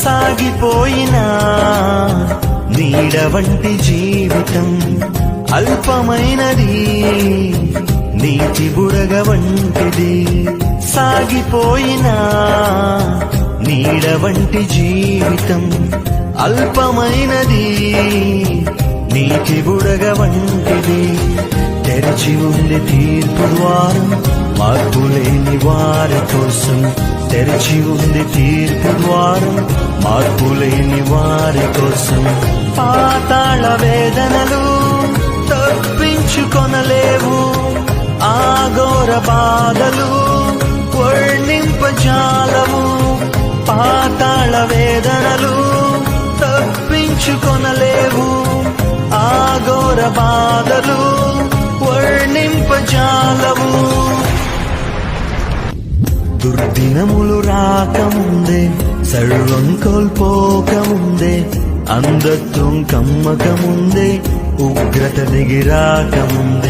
సాగిపోయినా నీడ వంటి జీవితం అల్పమైనది, నీటి బుడగ వంటిది. సాగిపోయినా నీడ వంటి జీవితం అల్పమైనది, నీటి బుడగ వంటిది. తెరచి ఉంది తీర్పు ద్వారం మార్పులేని వారి కోసం. తెరచి ఉంది తీర్పు ద్వారం మార్పులేని వారి కోసం. పాతాళ వేదనలు తప్పించుకొనలేవు, ఆఘోర బాధలు వర్ణింపజాలవు. పాతాళ వేదనలు తప్పించుకొనలేవు, ఆఘోర బాధలు వర్ణింపజాలవు. దుర్దినములు రాకముందే, సర్వం కోల్పోకముందే, అంధత్వం కమ్మకముందే, ఉగ్రత దిగిరాకముందే